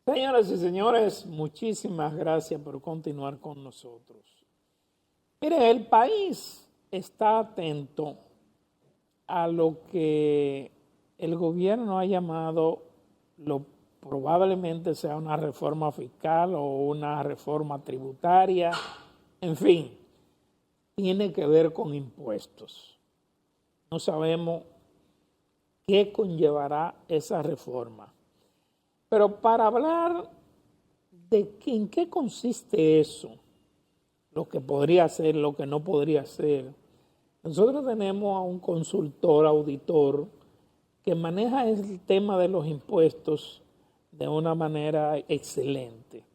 Señoras y señores, muchísimas gracias por continuar con nosotros. Mire, el país está atento a lo que el gobierno ha llamado, probablemente sea una reforma fiscal o una reforma tributaria, en fin, tiene que ver con impuestos. No sabemos qué conllevará esa reforma. Pero para hablar de en qué consiste eso, lo que podría ser, lo que no podría ser, nosotros tenemos a un consultor, auditor, que maneja el tema de los impuestos de una manera excelente.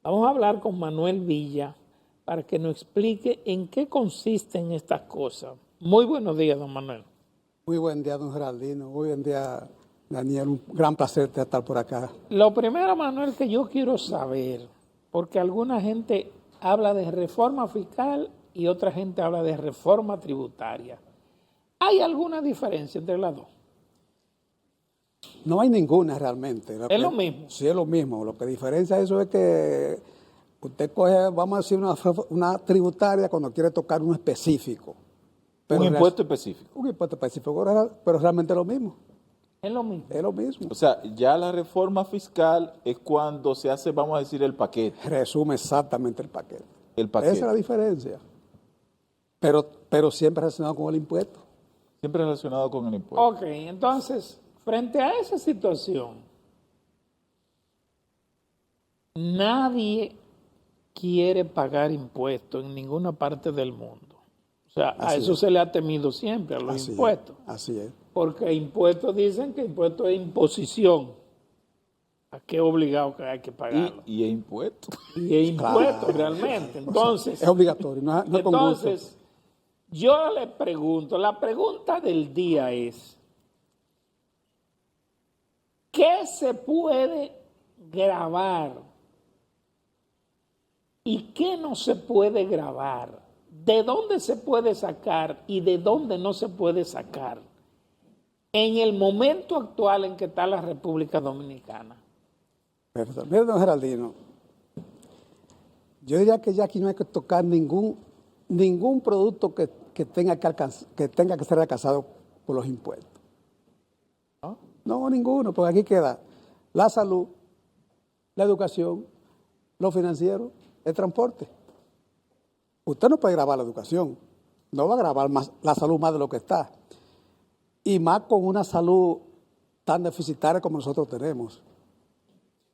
Vamos a hablar con Manuel Villa para que nos explique en qué consisten estas cosas. Muy buenos días, don Manuel. Muy buen día, don Geraldino. Muy buen día, Daniel. Un gran placer estar por acá. Lo primero, Manuel, que yo quiero saber, porque alguna gente habla de reforma fiscal y otra gente habla de reforma tributaria. ¿Hay alguna diferencia entre las dos? No hay ninguna realmente. ¿Es lo mismo? Sí, es lo mismo. Lo que diferencia eso es que usted coge, vamos a decir, una tributaria cuando quiere tocar uno específico. Un impuesto específico. Un impuesto específico, pero realmente es lo mismo. Es lo mismo. Es lo mismo. O sea, ya la reforma fiscal es cuando se hace, vamos a decir, el paquete. Resume exactamente el paquete. El paquete. Esa es la diferencia. Pero siempre relacionado con el impuesto. Siempre relacionado con el impuesto. Ok, entonces, frente a esa situación, nadie quiere pagar impuestos en ninguna parte del mundo. O sea, a eso se le ha temido siempre, a los impuestos. Así es. Porque impuestos dicen que impuesto es imposición. ¿A qué obligado que hay que pagarlo? Y es impuesto. Y es impuesto realmente. Entonces, es obligatorio, no es con gusto. Entonces, yo le pregunto, la pregunta del día es, ¿qué se puede grabar y qué no se puede grabar? ¿De dónde se puede sacar y de dónde no se puede sacar en el momento actual en que está la República Dominicana? Perfecto. Mire, don Geraldino, yo diría que ya aquí no hay que tocar ningún producto que tenga que ser alcanzado por los impuestos. No, ninguno, porque aquí queda la salud, la educación, lo financiero, el transporte. Usted no puede grabar la educación, no va a grabar más la salud más de lo que está. Y más con una salud tan deficitaria como nosotros tenemos.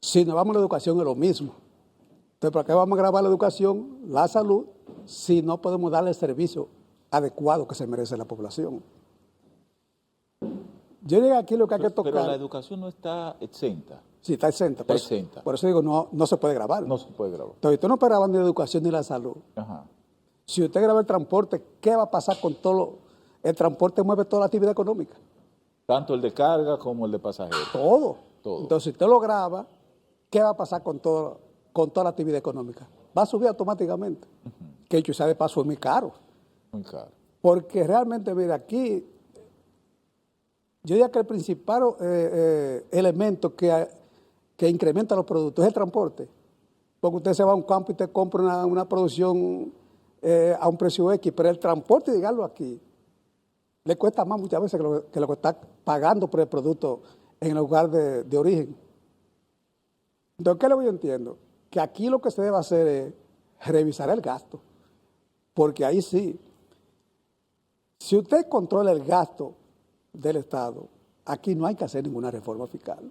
Si nos vamos a la educación es lo mismo. Entonces, ¿para qué vamos a grabar la educación, la salud, si no podemos darle el servicio adecuado que se merece la población? Yo digo aquí lo que hay que tocar. Pero la educación no está exenta. Sí, está exenta. Está exenta. Por eso digo, no se puede grabar. No se puede grabar. Entonces, usted no puede grabar ni la educación ni la salud. Ajá. Si usted graba el transporte, ¿qué va a pasar con todo? El transporte mueve toda la actividad económica. Tanto el de carga como el de pasajeros. Todo. Todo. Entonces, si usted lo graba, ¿qué va a pasar con toda la actividad económica? Va a subir automáticamente. Que hecho sea de paso es muy caro. Muy caro. Porque realmente, mira, aquí, yo diría que el principal elemento que incrementa los productos es el transporte. Porque usted se va a un campo y te compra una producción a un precio X, pero el transporte, dígalo aquí, le cuesta más muchas veces que lo que está pagando por el producto en el lugar de origen. Entonces, ¿qué le voy a entiendo? Que aquí lo que se debe hacer es revisar el gasto. Porque ahí sí, si usted controla el gasto del Estado, aquí no hay que hacer ninguna reforma fiscal.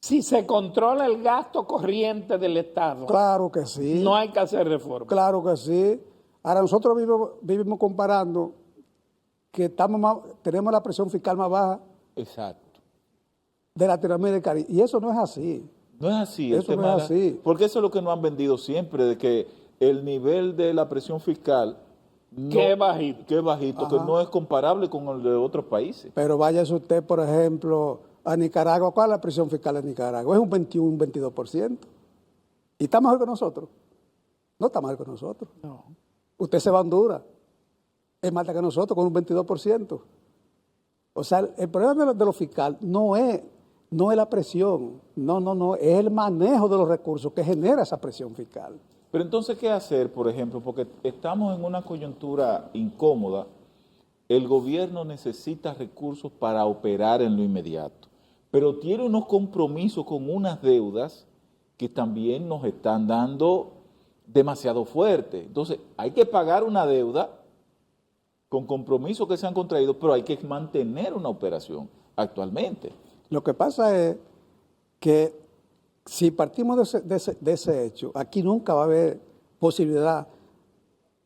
Si se controla el gasto corriente del Estado, Claro que sí. no hay que hacer reforma. Claro que sí. Ahora nosotros vivimos comparando que tenemos la presión fiscal más baja Exacto. de Latinoamérica y eso no es así. No es así. Eso no es así. Porque eso es lo que nos han vendido siempre, de que el nivel de la presión fiscal que es bajito. Que es bajito, que no es comparable con el de otros países. Pero váyase usted, por ejemplo, a Nicaragua. ¿Cuál es la presión fiscal de Nicaragua? Es un 21, un 22%. ¿Y está mejor que nosotros? No está mejor que nosotros. No. Usted se va a Honduras, es más alta que nosotros, con un 22%. O sea, el problema de lo fiscal no es no es la presión, no, es el manejo de los recursos que genera esa presión fiscal. Pero entonces, ¿qué hacer, por ejemplo? Porque estamos en una coyuntura incómoda. El gobierno necesita recursos para operar en lo inmediato, pero tiene unos compromisos con unas deudas que también nos están dando demasiado fuerte. Entonces, hay que pagar una deuda con compromisos que se han contraído, pero hay que mantener una operación actualmente. Lo que pasa es que si partimos de ese hecho, aquí nunca va a haber posibilidad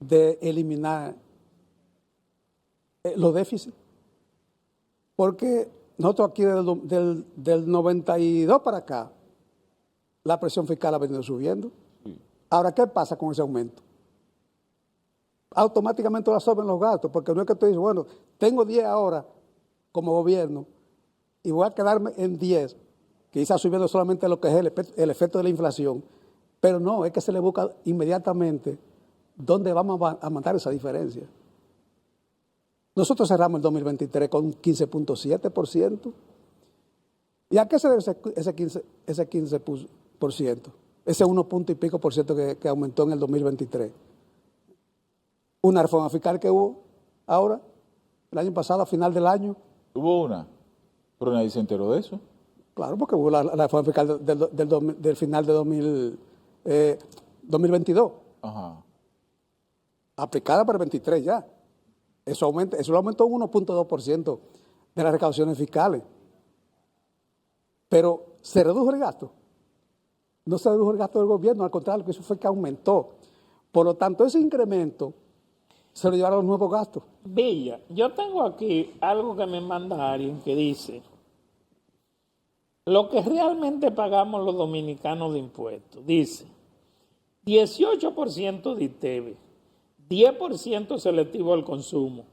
de eliminar los déficits. Porque nosotros aquí del 92 para acá, la presión fiscal ha venido subiendo. Sí. Ahora, ¿qué pasa con ese aumento? Automáticamente lo absorben los gastos, porque no es que tú dices, bueno, tengo 10 ahora como gobierno y voy a quedarme en 10, quizás subiendo solamente lo que es el efecto de la inflación, pero no, es que se le busca inmediatamente dónde vamos a mandar esa diferencia. Nosotros cerramos el 2023 con un 15.7%. ¿Y a qué se debe ese 15%? Ese 1 punto y pico por ciento que aumentó en el 2023. Una reforma fiscal que hubo ahora, el año pasado, a final del año. Hubo una, pero nadie se enteró de eso. Claro, porque hubo la reforma fiscal del final de 2022. Ajá. Aplicada para el 23 ya. Eso lo aumentó un 1.2% de las recaudaciones fiscales. Pero ¿se redujo el gasto? No se redujo el gasto del gobierno, al contrario, que eso fue que aumentó. Por lo tanto, ese incremento se lo llevaron los nuevos gastos. Villa, yo tengo aquí algo que me manda alguien que dice, lo que realmente pagamos los dominicanos de impuestos, dice, 18% de ITEVI, 10% selectivo al consumo,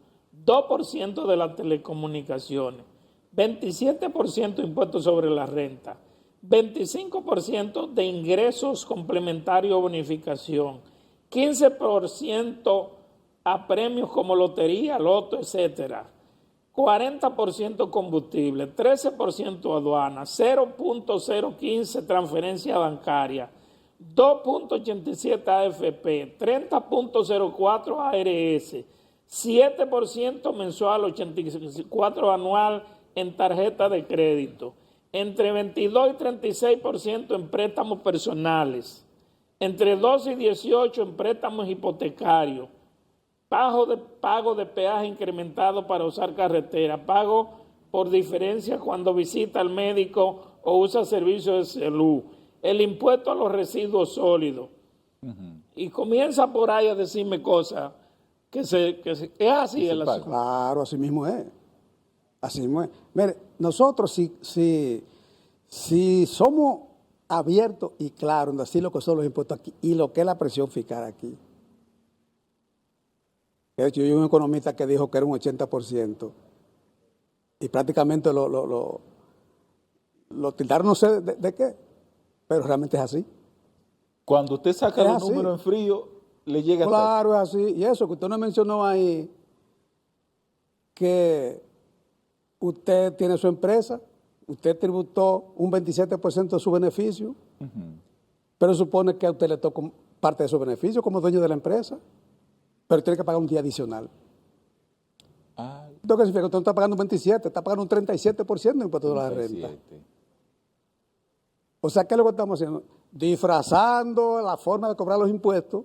2% de las telecomunicaciones, 27% impuestos sobre la renta, 25% de ingresos complementarios o bonificación, 15% a premios como lotería, loto, etcétera, 40% combustible, 13% aduana, 0.015 transferencia bancaria, 2.87 AFP, 30.04 ARS, 7% mensual, 84 anual en tarjeta de crédito, entre 22 y 36% en préstamos personales, entre 12 y 18 en préstamos hipotecarios, pago de peaje incrementado para usar carretera, pago por diferencia cuando visita al médico o usa servicios de salud, el impuesto a los residuos sólidos. Y comienza por ahí a decirme cosas que es así el asunto. Claro, así mismo es. Así mismo es. Mire, nosotros si somos abiertos y claros en decir lo que son los impuestos aquí y lo que es la presión fiscal aquí. De hecho, yo vi un economista que dijo que era un 80%. Y prácticamente lo tildaron, no sé de qué, pero realmente es así. Cuando usted saca los números en frío, le llega hasta Claro, es así. Y eso que usted no mencionó ahí, que usted tiene su empresa, usted tributó un 27% de su beneficio, pero supone que a usted le toca parte de su beneficio como dueño de la empresa, pero tiene que pagar un día adicional. ¿Esto qué significa? Usted no está pagando un 27%, está pagando un 37% de impuestos de la renta. O sea, ¿qué es lo que estamos haciendo? Disfrazando la forma de cobrar los impuestos,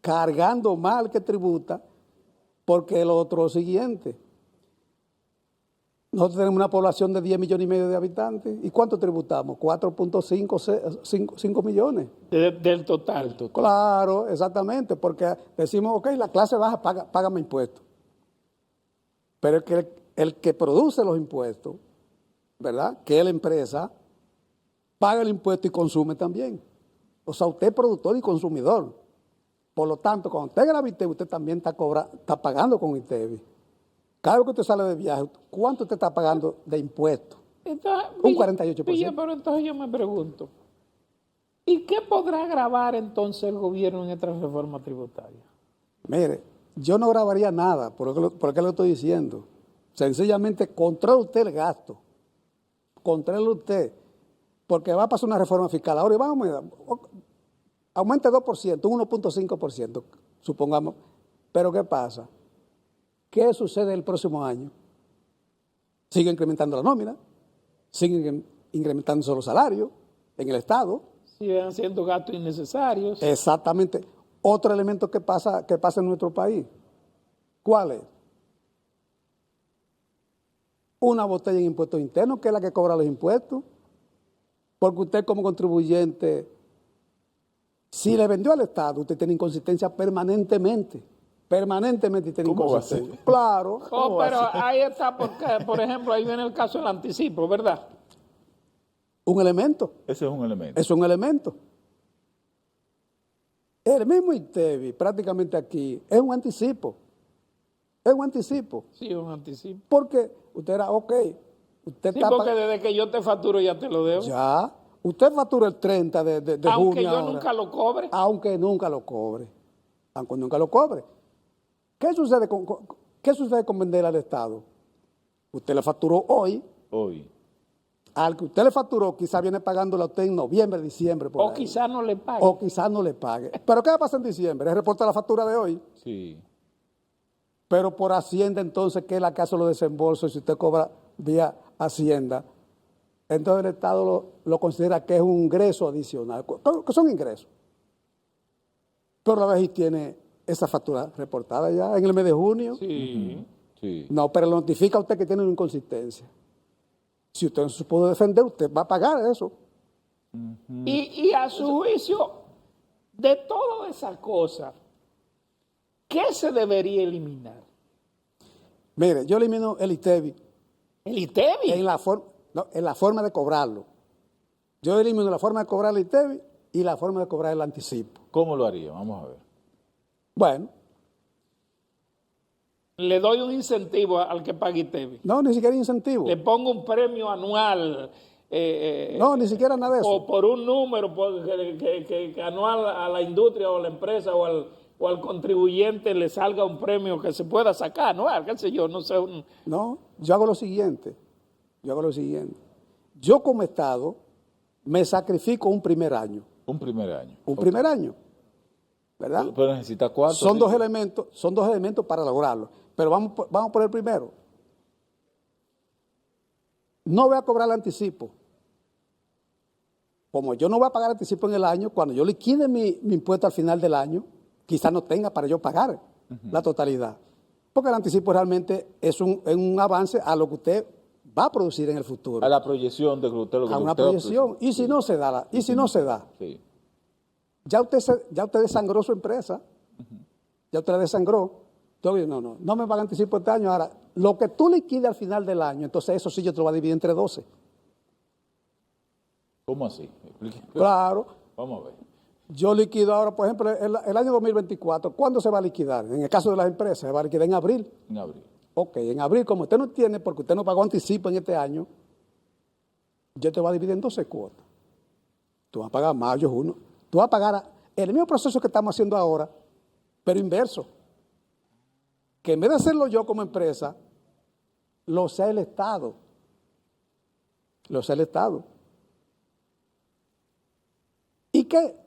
cargando mal que tributa, porque lo otro es lo siguiente. Nosotros tenemos una población de 10 millones y medio de habitantes. ¿Y cuánto tributamos? 4.5 millones. Del total. Claro, exactamente, porque decimos, ok, la clase baja paga más impuestos. Pero el que produce los impuestos, ¿verdad? Que es la empresa, paga el impuesto y consume también. O sea, usted es productor y consumidor. Por lo tanto, cuando usted graba ITEVI, usted también está pagando con ITEVI. Cada vez que usted sale de viaje, ¿cuánto usted está pagando de impuestos? Entonces, un 48%. Pero entonces yo me pregunto, ¿y qué podrá grabar entonces el gobierno en esta reforma tributaria? Mire, yo no grabaría nada, por qué lo estoy diciendo. Sencillamente controla usted el gasto. controle usted, porque va a pasar una reforma fiscal ahora y vamos a aumente 2%, un 1.5%, supongamos. Pero ¿qué pasa? ¿Qué sucede el próximo año? Sigue incrementando la nómina, siguen incrementándose los salarios en el Estado. Siguen haciendo gastos innecesarios. Exactamente. Otro elemento que pasa en nuestro país. ¿Cuál es? Una botella en impuestos internos, que es la que cobra los impuestos. Porque usted como contribuyente, si le vendió al Estado, usted tiene inconsistencia permanentemente. Permanentemente tiene inconsistencia. Claro. Oh, pero ahí está, porque, por ejemplo, ahí viene el caso del anticipo, ¿verdad? Un elemento. Ese es un elemento. Es un elemento. El mismo ITEVI, prácticamente aquí, es un anticipo. Es un anticipo. Sí, un anticipo. Porque usted era, ok, usted Sí, está porque desde que yo te facturo ya te lo debo. ya, usted factura el 30 de junio. Aunque yo ahora. nunca lo cobre. Aunque nunca lo cobre. Aunque nunca lo cobre. ¿Qué sucede con vender al Estado? Usted le facturó hoy. Hoy. Al que usted le facturó, quizá viene pagándola a usted en noviembre, diciembre. Por O ahí. quizás no le pague. O quizás no le pague. ¿Pero qué va a pasar en diciembre? Reporta la factura de hoy. Sí. Pero por Hacienda, entonces, ¿qué es la que hace los desembolsos? Si usted cobra vía Hacienda, entonces el Estado lo considera que es un ingreso adicional, que son ingresos. Pero la vez tiene esa factura reportada ya en el mes de junio. Sí. Sí. No, pero lo notifica a usted que tiene una inconsistencia. Si usted no se puede defender, usted va a pagar eso. Y a su juicio, de todas esas cosas, ¿qué se debería eliminar? Mire, yo elimino el ITEVI El ITEVI. en la forma de cobrarlo. Yo elimino la forma de cobrar el ITEVI y la forma de cobrar el anticipo. ¿Cómo lo haría? Vamos a ver. Bueno, Le doy un incentivo al que pague ITEVI. no, ni siquiera incentivo. Le pongo un premio anual. No, ni siquiera nada de eso. O por un número que anual a la industria o a la empresa o al contribuyente le salga un premio que se pueda sacar, ¿no? Qué sé yo, no sé. No, yo hago lo siguiente. Yo como Estado me sacrifico un primer año. Un primer año. Un primer año. ¿Verdad? Pero necesita 4. Son dos elementos para lograrlo. Pero vamos por el primero. No voy a cobrar el anticipo. Como yo no voy a pagar anticipo en el año, cuando yo liquide mi impuesto al final del año, quizás no tenga para yo pagar la totalidad. Porque el anticipo realmente es un avance a lo que usted va a producir en el futuro. A la proyección de lo que A una usted va a proyección. producir. Y si no se da, Sí. ya usted desangró su empresa. Ya usted la desangró. Entonces, no me paga anticipo este año. Ahora, lo que tú liquides al final del año, entonces eso sí yo te lo voy a dividir entre 12. ¿Cómo así? Explíqueme. Claro. Vamos a ver. Yo liquido ahora, por ejemplo, el año 2024. ¿Cuándo se va a liquidar? En el caso de las empresas, se va a liquidar en abril. En abril. Ok, en abril, como usted no tiene, porque usted no pagó anticipo en este año, yo te voy a dividir en 12 cuotas. Tú vas a pagar mayo, junio. Tú vas a pagar el mismo proceso que estamos haciendo ahora, pero inverso. Que en vez de hacerlo yo como empresa, lo sea el Estado. Lo sea el Estado.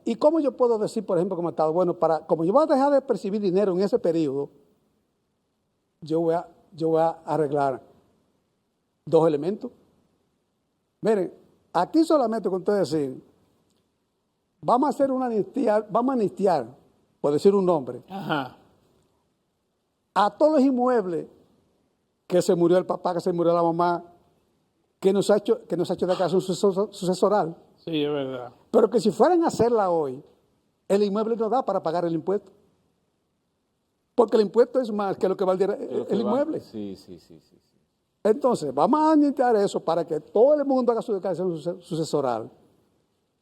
¿Y cómo yo puedo decir, por ejemplo, como Estado? Bueno, como yo voy a dejar de percibir dinero en ese periodo, yo voy a arreglar dos elementos. Miren, aquí solamente con ustedes decir, vamos a hacer una amnistía, vamos a amnistiar, por decir un nombre, Ajá. a todos los inmuebles que se murió el papá, que se murió la mamá, que nos ha hecho declaración sucesoral. Sí, es verdad. Pero que si fueran a hacerla hoy, el inmueble no da para pagar el impuesto. Porque el impuesto es más que lo que valdría el inmueble. Sí. Entonces, vamos a administrar eso para que todo el mundo haga su declaración sucesoral.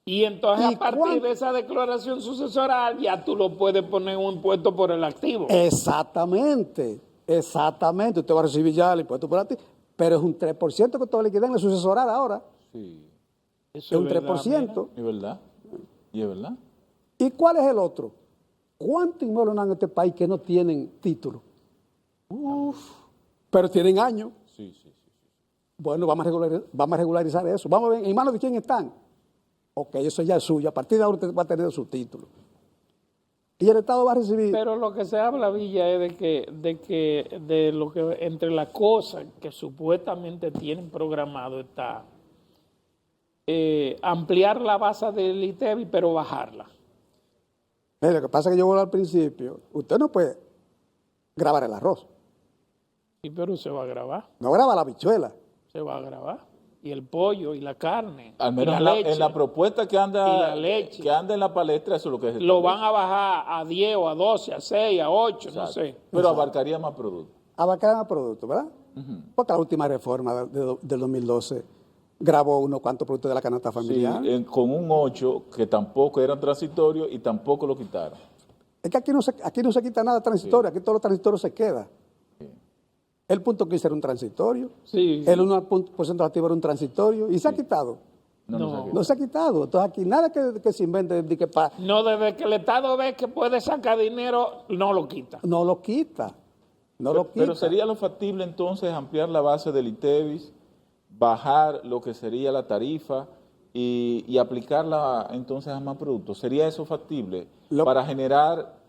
Y entonces ¿Y a partir de esa declaración sucesoral ya tú lo puedes poner un impuesto por el activo. Exactamente. Usted va a recibir ya el impuesto por activo, pero es un 3% que todo le queda en el sucesoral ahora. Sí. Es un 3%. ¿Y verdad? ¿Y es verdad? ¿Y cuál es el otro? ¿Cuántos inmuebles hay en este país que no tienen título? Pero tienen años. Sí. Bueno, vamos a regularizar eso. Vamos a ver en manos de quién están. Ok, eso ya es suyo. A partir de ahora usted va a tener su título. Y el Estado va a recibir. Pero lo que se habla, Villa, es de lo que entre las cosas que supuestamente tienen programado está ampliar la base del ITEVI, pero bajarla. Mire, lo que pasa es que yo vuelvo al principio. Usted no puede grabar el arroz. Sí, pero se va a grabar, No graba la habichuela. se va a grabar. Y el pollo, y la carne, Al y menos la leche. en la propuesta que Y anda, la leche. que anda en la palestra, eso es lo que es. Lo van a bajar a 10 o a 12, a 6, a 8, no sé. Pero abarcaría más productos. Abarcar el producto, ¿verdad? Porque la última reforma del 2012 grabó unos cuantos productos de la canasta Sí, familiar. con un 8 que tampoco eran transitorios y tampoco lo quitaron. Es que aquí no se quita nada transitorio, aquí todo lo transitorio se queda. El punto 15 era un transitorio, Sí, el 1% activo era un transitorio y se ha quitado. No, No. no sé qué. No se ha quitado. Entonces aquí nada que se invente de que no, desde que el Estado ve que puede sacar dinero, no lo quita. no lo quita. No lo quita. Pero sería lo factible entonces ampliar la base del ITEVIS, bajar lo que sería la tarifa y aplicarla entonces a más productos. ¿Sería eso factible para generar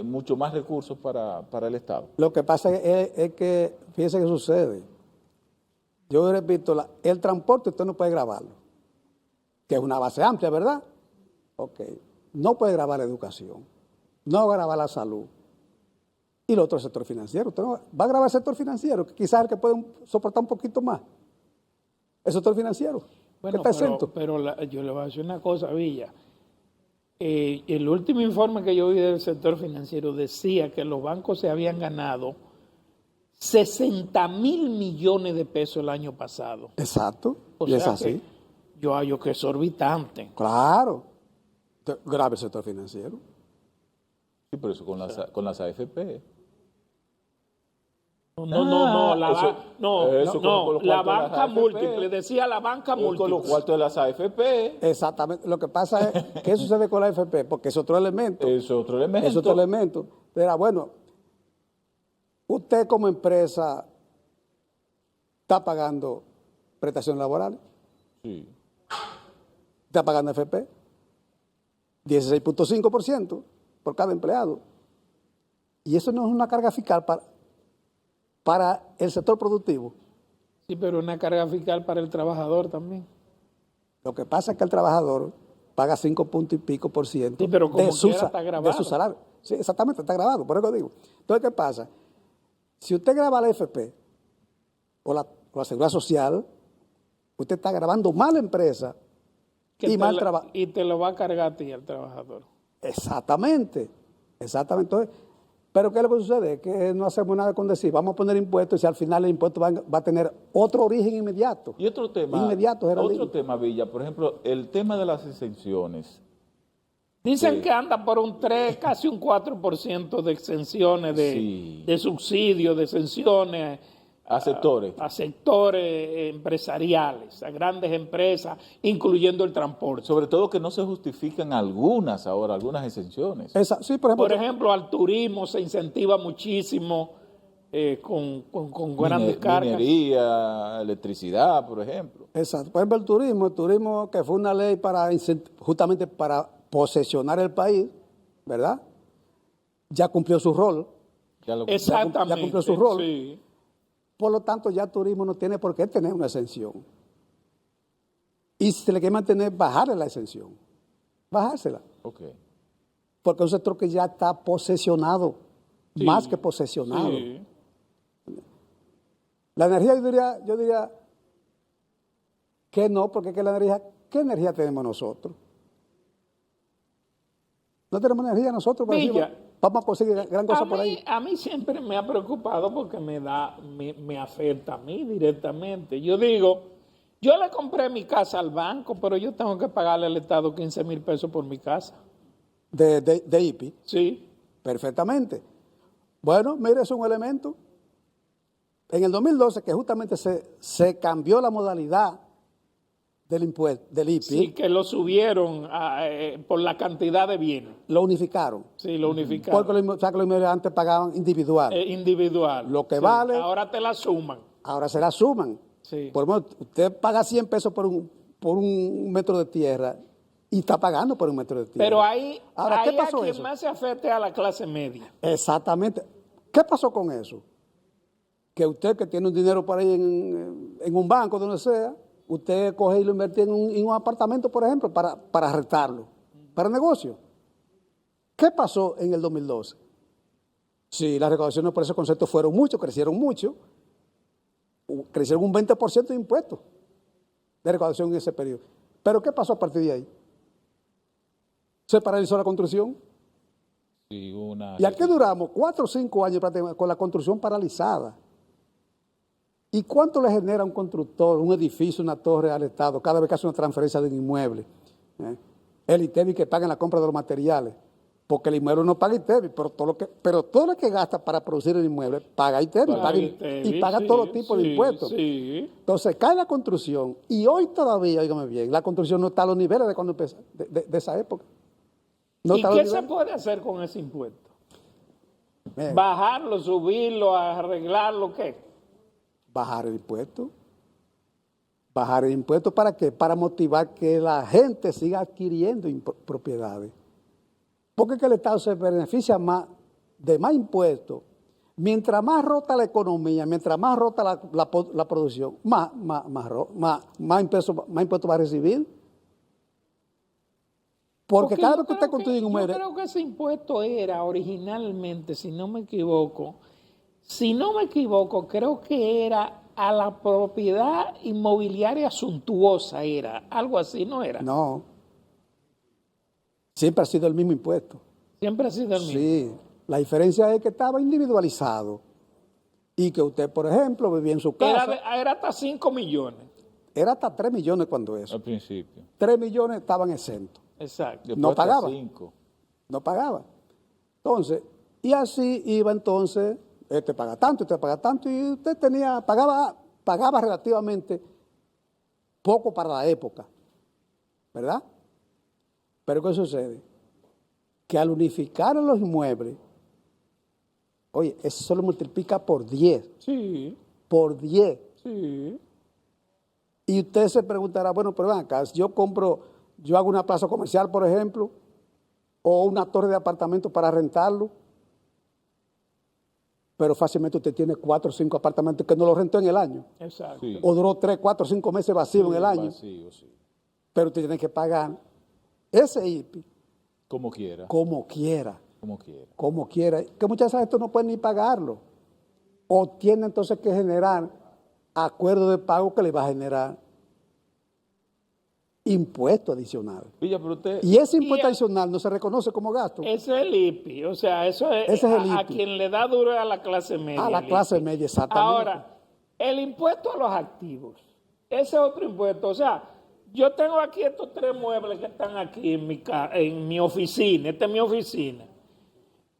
mucho más recursos para el Estado? Lo que pasa es que, fíjese qué sucede. Yo repito, el transporte usted no puede grabarlo, que es una base amplia, ¿verdad? Ok. No puede grabar la educación, no va a grabar la salud. Y el otro sector financiero. Usted no va a grabar el sector financiero, que quizás es el que puede soportar un poquito más. El sector financiero, que está exento. Pero yo le voy a decir una cosa, Villa. El último informe que yo vi del sector financiero decía que los bancos se habían ganado 60,000 millones de pesos el año pasado. Exacto. O Y es sea así. que yo hallo que es exorbitante. Claro. Grave el sector financiero. Sí, pero eso con las AFP. No, la los cuartos de las banca AFP. múltiple, decía la banca Con los múltiple. cuartos de las AFP. Exactamente. Lo que pasa es, ¿qué sucede con la AFP? Porque es otro elemento. Es otro elemento. Es otro elemento. Pero bueno, usted como empresa está pagando prestaciones laborales, Sí. está pagando FP, 16.5% por cada empleado. Y eso no es una carga fiscal para el sector productivo. Sí, pero una carga fiscal para el trabajador también. Lo que pasa es que el trabajador paga 5 puntos y pico por ciento Sí, pero como de su quiera está grabado. de su salario. Sí, exactamente, está grabado, por eso digo. Entonces, ¿qué pasa? Si usted graba la FP o la Seguridad Social, usted está grabando mal la empresa y mal trabajo. Y te lo va a cargar a ti, el trabajador. Exactamente, exactamente. Entonces, pero ¿qué es lo que sucede? Es que no hacemos nada con decir, vamos a poner impuestos y si al final el impuesto va a tener otro origen inmediato. Y otro tema, Inmediato, Geraldino. otro tema, Villa, por ejemplo, el tema de las exenciones. Dicen Sí. que anda por un 3, casi un 4% de exenciones, Sí. de subsidios, de exenciones A sectores. a sectores empresariales, a grandes empresas, incluyendo el transporte. Sobre todo que no se justifican algunas ahora, algunas exenciones. Sí, por ejemplo, Por ejemplo, al turismo se incentiva muchísimo con grandes cargas. Minería, electricidad, por ejemplo. exacto. Por ejemplo, el turismo que fue una ley justamente para posesionar el país, ¿verdad? Ya cumplió su rol. Exactamente. ya cumplió su rol. Sí. Por lo tanto, ya el turismo no tiene por qué tener una exención. Y si se le quiere mantener, bajarle la exención. Bajársela. Ok. Porque es un sector que ya está posesionado, Sí. más que posesionado. Sí. La energía, yo diría que no, porque ¿qué energía tenemos nosotros? No tenemos energía nosotros, pero Villa, decimos, vamos a conseguir gran cosa por ahí. A mí siempre me ha preocupado porque me afecta a mí directamente. Yo digo, yo le compré mi casa al banco, pero yo tengo que pagarle al Estado 15,000 pesos por mi casa. De IPI, Sí. perfectamente. Bueno, mire, es un elemento. En el 2012, que justamente se cambió la modalidad del impuesto, del IPI, Sí, que lo subieron por la cantidad de bienes. lo unificaron. Sí, lo unificaron. Porque o sea, que los inmigrantes antes pagaban individual. Individual. Lo que Sí, vale- Ahora te la suman. Ahora se la suman. Sí. Por lo menos usted paga 100 pesos por un metro de tierra y está pagando por un metro de tierra. Pero ahí, Ahora, ¿qué ahí pasó a quien eso? más se afecta es a la clase media. Exactamente. ¿Qué pasó con eso? Que usted que tiene un dinero por ahí en un banco, donde sea, usted coge y lo invierte en un apartamento, por ejemplo, para rentarlo, para negocio. ¿Qué pasó en el 2012? Sí, las recaudaciones por ese concepto fueron mucho, crecieron mucho, crecieron un 20% de impuestos de recaudación en ese periodo. Pero ¿qué pasó a partir de ahí? Se paralizó la construcción. Sí, ¿Y aquí duramos 4 o 5 años prácticamente con la construcción paralizada? ¿Y cuánto le genera a un constructor, un edificio, una torre al Estado cada vez que hace una transferencia de un inmueble? El ITEVI que paga en la compra de los materiales, porque el inmueble no paga ITEVI, pero todo lo que gasta para producir el inmueble paga ITEVI, y paga todo tipo de impuestos. Sí. Entonces cae la construcción y hoy todavía, óigame bien, la construcción no está a los niveles de cuando empezó, de esa época. No ¿Y está a los qué se niveles. puede hacer con ese impuesto? Mira, ¿Bajarlo, subirlo, arreglarlo, qué? bajar el impuesto. Bajar el impuesto, ¿para qué? Para motivar que la gente siga adquiriendo propiedades. Porque que el Estado se beneficia más de más impuestos. Mientras más rota la economía, mientras más rota la producción, más impuestos va a recibir. Porque cada vez que usted construye un inmueble... Yo creo que ese impuesto era originalmente, si no me equivoco, creo que era a la propiedad inmobiliaria suntuosa, era algo así, ¿no era? No. Siempre ha sido el mismo impuesto. Siempre ha sido el mismo. Sí. La diferencia es que estaba individualizado y que usted, por ejemplo, vivía en su casa. Era hasta 5 millones. Era hasta 3 millones cuando eso. Al principio. 3 millones estaban exentos. Exacto. Después No hasta pagaba. 5. No pagaba. Entonces, y así iba entonces, este paga tanto, y usted pagaba relativamente poco para la época, ¿verdad? Pero ¿qué sucede? Que al unificar los inmuebles, oye, eso se lo multiplica por 10, Sí, por 10. sí. Y usted se preguntará, bueno, pero ven acá, si yo hago una plaza comercial, por ejemplo, o una torre de apartamentos para rentarlo, pero fácilmente usted tiene 4 o 5 apartamentos que no los rentó en el año, Exacto. Sí. o duró 3, 4, 5 meses vacío en el año, Vacío, sí. pero usted tiene que pagar ese IPI Como quiera. como quiera, Como quiera. que muchas veces esto no pueden ni pagarlo, o tiene entonces que generar acuerdo de pago que le va a generar impuesto adicional. Villa, pero usted... Y ese impuesto Y- adicional no se reconoce como gasto Ese es el IPI, o sea, eso es, Ese es el a IPI. quien le da duro es a la clase media. a la el clase IPI. media, exactamente. Ahora, el impuesto a los activos, ese es otro impuesto. O sea, yo tengo aquí estos 3 muebles que están aquí en mi oficina, esta es mi oficina.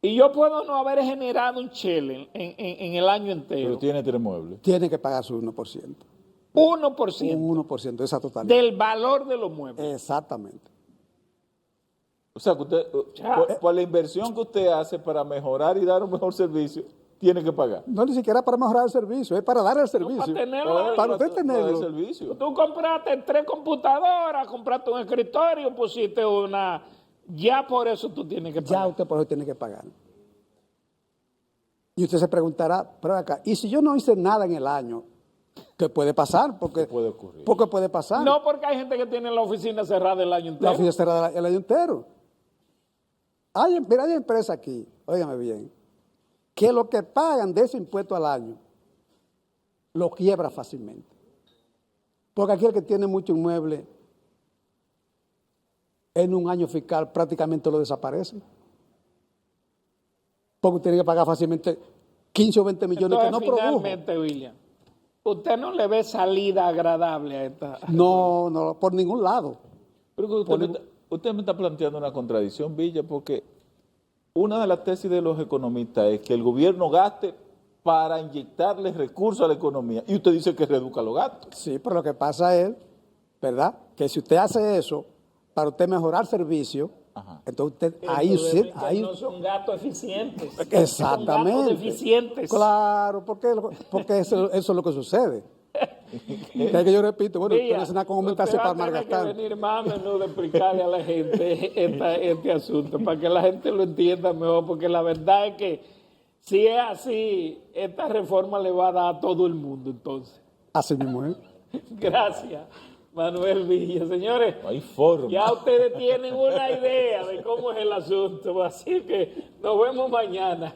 Y yo puedo no haber generado un chele en el año entero. Pero tiene 3 muebles. Tiene que pagar su 1%. 1% Un 1% de esa totalidad. del valor de los muebles. Exactamente. O sea, que usted, por la inversión que usted hace para mejorar y dar un mejor servicio, tiene que pagar. No ni siquiera para mejorar el servicio, es para dar el servicio. para tenerlo. Para usted el tenerlo. servicio. Tú compraste 3 computadoras, compraste un escritorio, pusiste una... Ya por eso tú tienes que pagar. Ya usted por eso tiene que pagar. Y usted se preguntará, pero acá, ¿y si yo no hice nada en el año? ¿Qué puede pasar? Porque puede ocurrir. Porque puede pasar. No, porque hay gente que tiene la oficina cerrada el año entero. La oficina cerrada el año entero. Mira, hay empresas aquí, óigame bien, que lo que pagan de ese impuesto al año lo quiebra fácilmente. Porque aquí el que tiene mucho inmueble en un año fiscal prácticamente lo desaparece. Porque tiene que pagar fácilmente 15 o 20 millones Entonces, que no produjo. finalmente, William, usted no le ve salida agradable a esta... No, por ningún lado. Pero que usted me está planteando una contradicción, Villa, porque una de las tesis de los economistas es que el gobierno gaste para inyectarle recursos a la economía. Y usted dice que reduzca los gastos. Sí, pero lo que pasa es, ¿verdad? Que si usted hace eso para usted mejorar servicio, Ajá. entonces usted El ahí problema sí, es que ahí no son gastos eficientes. exactamente. Son gastos deficientes. Claro, porque eso es lo que sucede. Es que yo repito, bueno, Mira, usted no es una con aumentarse usted para va a tener malgastar. que venir más a menudo a explicarle a la gente este asunto, para que la gente lo entienda mejor, porque la verdad es que si es así, esta reforma le va a dar a todo el mundo entonces. Así mismo, ¿eh? Gracias, Manuel Villa. Señores, No hay forma. ya ustedes tienen una idea de cómo es el asunto, así que nos vemos mañana.